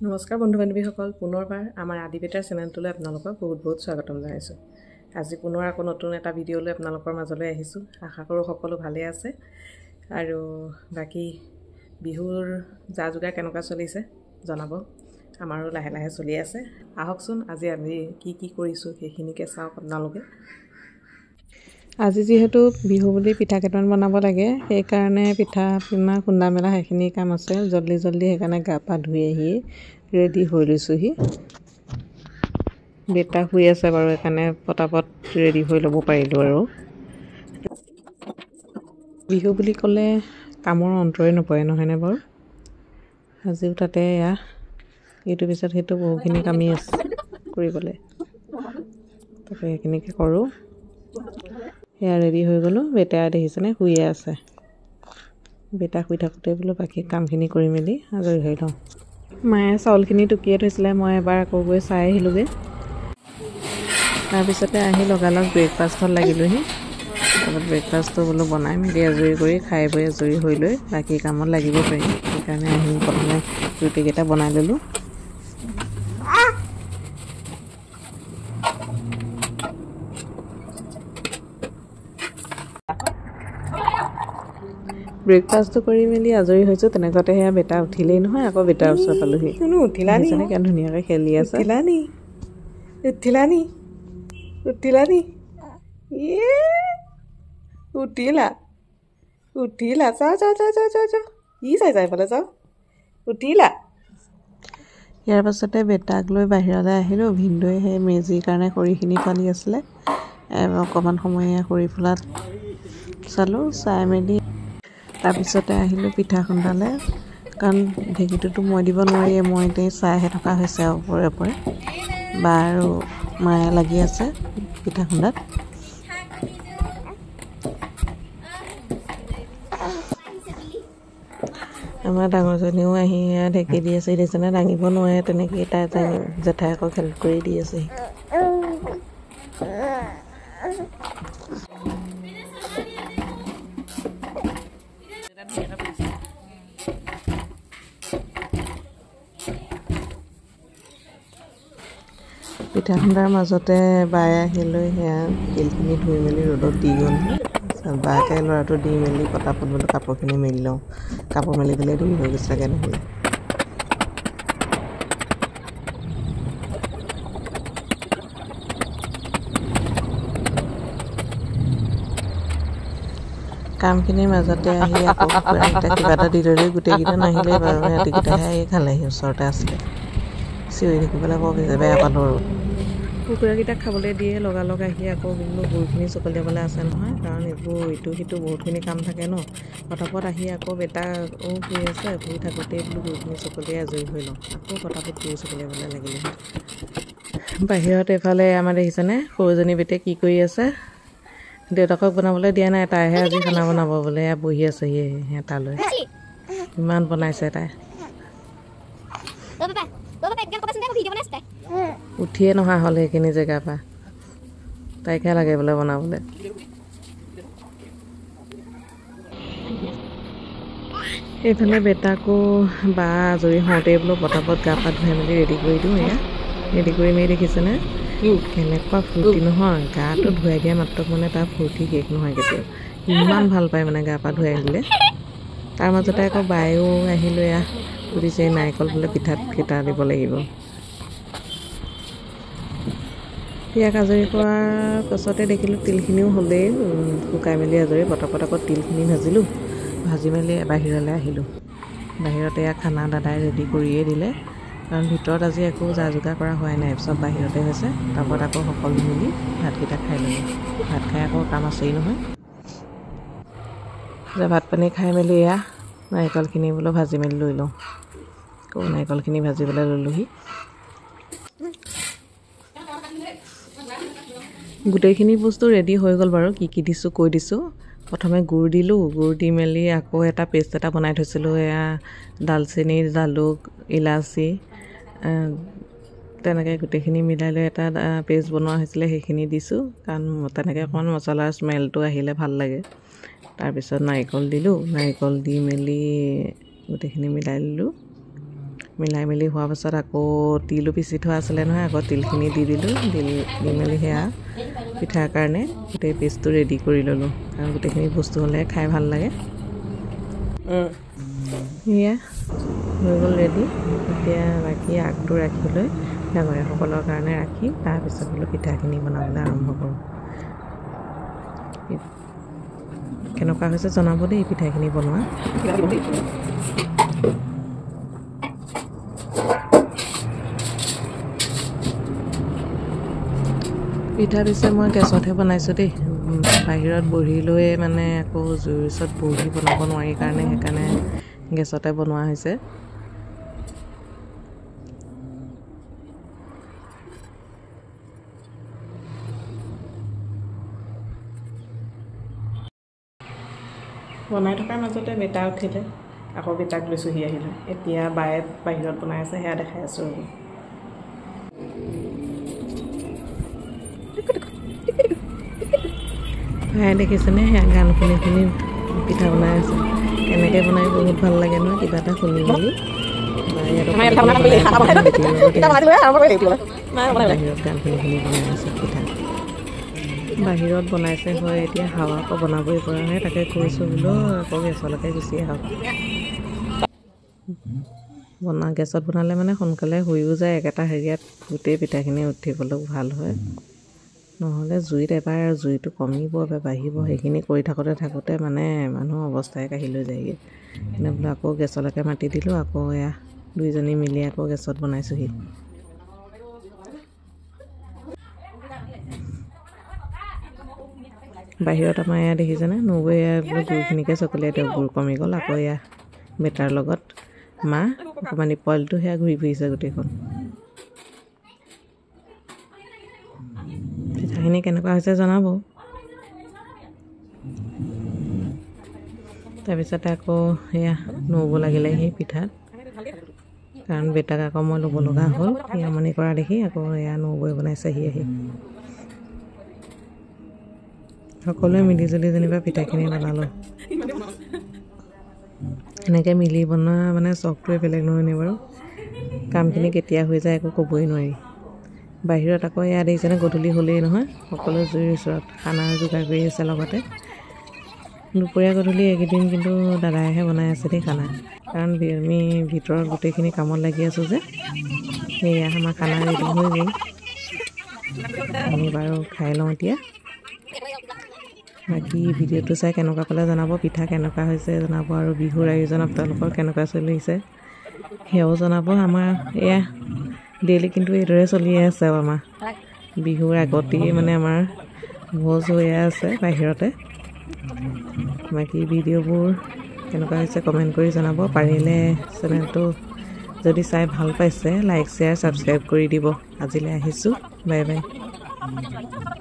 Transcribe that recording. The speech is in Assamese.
নমস্কাৰ বন্ধু বান্ধৱীসকল, পুনৰবাৰ আমাৰ আদি বেটাৰ চেনেলটোলৈ আপোনালোকক বহুত বহুত স্বাগতম জনাইছোঁ। আজি পুনৰ আকৌ নতুন এটা ভিডিঅ' লৈ আপোনালোকৰ মাজলৈ আহিছোঁ। আশা কৰোঁ সকলো ভালে আছে আৰু বাকী বিহুৰ যা যোগাৰ কেনেকুৱা চলিছে জনাব। আমাৰো লাহে লাহে চলি আছে। আহকচোন আজি আমি কি কৰিছোঁ সেইখিনিকে চাওক আপোনালোকে। আজি যিহেতু বিহু বুলি পিঠা কেইটামান বনাব লাগে, সেইকাৰণে পিঠা পনা খুন্দা মেলা সেইখিনি কাম আছে। জল্দি সেইকাৰণে গা পা ধুই আহি ৰেডি হৈ লৈছোঁহি। বেটা শুই আছে বাৰু, সেইকাৰণে পটাপট ৰেডি হৈ ল'ব পাৰিলোঁ আৰু। বিহু বুলি ক'লে কামৰ অন্তই নপৰে, নহয়নে বাৰু? আজিও তাতে ইটোৰ পিছত সেইটো বহুখিনি কামেই আছে কৰিবলৈ, তাকে সেইখিনিকে কৰোঁ। সেয়া ৰেডি হৈ গ'লোঁ। বেটা দেখিছেনে শুইয়ে আছে। বেটা শুই থাকোঁতে বোলো বাকী কামখিনি কৰি মেলি আজৰি হৈ লওঁ। মায়ে চাউলখিনি টুকিয়াই থৈছিলে, মই এবাৰ আকৌ গৈ চাই আহিলোঁগৈ। তাৰপিছতে আহি লগালগ ব্ৰেকফাষ্টত লাগিলোঁহি। তাৰপিছত ব্ৰেকফাষ্টটো বোলো বনাই মেলি আজৰি কৰি খাই বৈ আজৰি হৈ লৈ বাকী কামত লাগিব পাৰিম। সেইকাৰণে আহি প্ৰথমে ৰুটিকেইটা বনাই ল'লোঁ। ব্ৰেকফাষ্টটো কৰি মেলি আজৰি হৈছোঁ। তেনেকুৱাতে সেয়া বেটা উঠিলেই নহয়, আকৌ বেটাৰ ওচৰ পালোহি। উঠিলা নি? কেনে ধুনীয়াকৈ খেলি আছে। উঠিলা নি? উঠিলা নি? উঠিলা নি? উঠিলা উঠিলা? যাওঁ ই চাই পেলাই যাওঁ। উঠিলা? ইয়াৰ পাছতে বেটাক লৈ বাহিৰলৈ আহিলোঁ। ভিনদেউৱে সেই মেজিৰ কাৰণে খৰিখিনি ফালি আছিলে। অকণমান সময় খৰি ফলাত চালোঁ। চাই মেলি তাৰপিছতে আহিলোঁ পিঠা খুন্দালে, কাৰণ ঢেঁকীটোতো মই দিব নোৱাৰিয়ে। মই এতিয়া চাইহে থকা হৈছে আৰু ওপৰে বা আৰু মায়ে লাগি আছে পিঠা খুন্দাত। আমাৰ ডাঙৰজনীও আহি ঢেঁকী দি আছে, দেখিছেনে? দাঙিব নোৱাৰে তেনেকৈয়ে তাই জেঠাই আকৌ খেল কৰি দি আছে। পিঠা খুন্দাৰ মাজতে বায়ে আহি লৈ সেয়া তিলখিনি ধুই মেলি ৰ'দত দি গ'ল। বাকে ল'ৰাটো দি মেলি পটাপট বোলো কাপোৰখিনি মেলি লওঁ। কাপোৰ মেলি দিলে দেৰি হৈ গৈছেগৈ নহ'লে। কামখিনিৰ মাজতে আহি আকৌ কুকুৰাকেইটা কিবা এটা দি ল'লে। গোটেইকেইটা নাহিলেই বাৰু, সিহঁতিকেইটাহে আহি খালেহি, ওচৰতে আছিলে। চিঞৰি থাকিবলৈ বৰ বেয়া পালোঁ আৰু। কুকুৰাকেইটাক খাবলৈ দিয়ে লগালগ আহি আকৌ বোলো গুৰখিনি চকলিয়াবলৈ আছে নহয়, কাৰণ এইবোৰ ইটো সিটো বহুতখিনি কাম থাকে ন। পটাপট আহি আকৌ বেটা শুই আছে, শুই থাকোঁতেই বোলো গুৰখিনি চকলিয়াই আজৰি হৈ লওঁ। আকৌ পটাপট গুৰ চকলিয়াবলৈ লাগিলেহি। বাহিৰত এইফালে আমাৰ দেখিছেনে সৰুজনী বেটে কি কৰি আছে? দেউতাকক বনাবলৈ দিয়া নাই, তাইহে আজি খানা বনাব বোলে। বহি আছেহি তালৈ। ইমান বনাইছে তাই। উঠিয়ে নহা হ'ল সেইখিনি জেগাৰ পৰা। তাইকহে লাগে বোলে বনাবলৈ। এইফালে বেটাকো বা আজৰি হওঁতেই বোলো পটাপট গা পা ধুৱাই মেলি ৰেডি কৰি দিওঁ। এয়া ৰেডি কৰি মেলি দেখিছেনে কেনেকুৱা ফূৰ্তি নহয়। গাটো ধুৱাই দিয়া মাত্ৰক মানে তাৰ ফূৰ্তি শেষ নহয় কেতিয়াও। ইমান ভাল পায় মানে গা পা ধুৱাই আহিলে। তাৰ মাজতে আকৌ বায়েও আহিলোঁ। এয়া সুধিছে নাৰিকল বোলে পিঠাত কেইটা দিব লাগিব। ইয়াক আজৰি কৰাৰ পাছতে দেখিলোঁ তিলখিনিও হ'লেই শুকাই মেলি আজৰি। পটাপট আকৌ তিলখিনি ভাজিলোঁ। ভাজি মেলি বাহিৰলৈ আহিলোঁ। বাহিৰতে এয়া খানা দাদাই ৰেডি কৰিয়ে দিলে, কাৰণ ভিতৰত আজি একো যা যোগাৰ কৰা হোৱাই নাই, চব বাহিৰতে হৈছে। তাৰপৰত আকৌ সকলো মিলি ভাতকেইটা খাই ল'লোঁ। ভাত খাই আকৌ কাম আছেই নহয়। যে ভাত পানী খাই মেলি এয়া নাৰিকলখিনি বোলো ভাজি মেলি লৈ লওঁ। আকৌ নাৰিকলখিনি ভাজিবলৈ ল'লোহি। গোটেইখিনি বস্তু ৰেডি হৈ গ'ল বাৰু। কি দিছোঁ কৈ দিছোঁ। প্ৰথমে গুড় দিলোঁ। গুড় দি মেলি আকৌ এটা পেষ্ট এটা বনাই থৈছিলোঁ। এয়া দালচেনি, জালুক, ইলাচি তেনেকৈ গোটেইখিনি মিলাই লৈ এটা পেষ্ট বনোৱা হৈছিলে, সেইখিনি দিছোঁ, কাৰণ তেনেকৈ অকণমান মছলাৰ স্মেলটো আহিলে ভাল লাগে। তাৰপিছত নাৰিকল দিলোঁ। নাৰিকল দি মেলি গোটেইখিনি মিলাই ল'লোঁ। মিলাই মেলি হোৱাৰ পাছত আকৌ তিলো পিচি থোৱা আছিলে নহয় আকৌ তিলখিনি দি দিলোঁ দি মেলি সেয়া পিঠাৰ কাৰণে গোটেই পেষ্টটো ৰেডি কৰি ল'লোঁ আৰু গোটেইখিনি বস্তু হ'লে খাই ভাল লাগে সেয়া হৈ গ'ল ৰেডি এতিয়া বাকী আগটো ৰাখি লৈ ডাঙৰীয়াসকলৰ কাৰণে ৰাখি তাৰপিছত বোলো পিঠাখিনি বনাবলৈ আৰম্ভ কৰোঁ কেনেকুৱা হৈছে জনাব দেই পিঠাখিনি বনোৱা পিঠা পিছে মই গেছতহে বনাইছোঁ দেই বাহিৰত বহি লৈ মানে আকৌ জুইৰ ওচৰত বহি বনাব নোৱাৰি কাৰণে সেইকাৰণে গেছতে বনোৱা হৈছে বনাই থকাৰ মাজতে বেটা উঠিলে আকৌ বেটাক লৈছোঁহি আহিলোঁ এতিয়া বায়ে বাহিৰত বনাই আছে সেয়া দেখাই আছোঁ ভাই দেখিছেনে সেয়া গান শুনি শুনি পিঠা বনাই আছে কেনেকৈ বনাই বহুত ভাল লাগে নহয় কিবা এটা শুনি মেলি বাহিৰত গান শুনি শুনি বনাই আছে পিঠা বাহিৰত বনাইছে হয় এতিয়া হাৱা আকৌ বনাবই পৰা নাই তাকে কৈছোঁ বোলো আকৌ গেছলৈকে গুচি আহক গেছত বনালে মানে সোনকালে হৈও যায় একেটা হেৰিয়াত গোটেই পিঠাখিনি উঠিবলৈও ভাল হয় নহ'লে জুইত এবাৰ জুইটো কমিব বা বাঢ়িব সেইখিনি কৰি থাকোঁতে মানে মানুহৰ অৱস্থাই কাঢ়ি লৈ যায়গৈ এনে বোলো আকৌ গেছলৈকে মাতি দিলোঁ আকৌ এয়া দুইজনী মিলি আকৌ গেছত বনাইছোঁহি বাহিৰত আমাৰ এয়া দেখিছেনে নবৈ এয়া বোলো গুৰখিনিকে চকলিয়াই দিয়ক গুৰ কমি গ'ল আকৌ এয়া বেটাৰ লগত মা অকণমানি পোৱালিটো সেয়া ঘূৰি ফুৰিছে গোটেইখন পিঠাখিনি কেনেকুৱা হৈছে জনাব তাৰপিছতে আকৌ সেয়া নব লাগিলে সেই পিঠাত কাৰণ বেটাক আকৌ মই ল'ব লগা হ'ল সি আমনি কৰা দেখি আকৌ এয়া নবৈ বনাইছেহি আহি সকলোৱে মিলিজুলি যেনিবা পিঠাখিনি বনালোঁ এনেকৈ মিলি বনোৱা মানে চখটোৱে বেলেগ নহয়নে বাৰু কামখিনি কেতিয়া হৈ যায় একো ক'বই নোৱাৰি বাহিৰত আকৌ এয়া দেখিছেনে গধূলি হ'লেই নহয় সকলো জুইৰ ওচৰত খানাৰ যোগাৰ কৰি আছে লগতে দুপৰীয়া গধূলি এইকেইদিন কিন্তু দাদাইহে বনাই আছে দেই খানা কাৰণ আমি ভিতৰত গোটেইখিনি কামত লাগি আছোঁ যে সেয়া আমাৰ খানা ৰেডি হৈ গ'ল আমি বাৰু খাই লওঁ এতিয়া বাকী ভিডিঅ'টো চাই কেনেকুৱা পালে জনাব পিঠা কেনেকুৱা হৈছে জনাব আৰু বিহুৰ আয়োজন আপোনালোকৰ কেনেকুৱা চলিছে সেয়াও জনাব আমাৰ এয়া ডেইলি কিন্তু এইদৰে চলিয়ে আছে আৰু আমাৰ বিহুৰ আগতেই মানে আমাৰ ভোজ হৈয়ে আছে বাহিৰতে বাকী ভিডিঅ'বোৰ কেনেকুৱা হৈছে কমেণ্ট কৰি জনাব পাৰিলে চেনেলটো যদি চাই ভাল পাইছে লাইক শ্বেয়াৰ ছাবস্ক্ৰাইব কৰি দিব আজিলৈ আহিছোঁ বাই বাই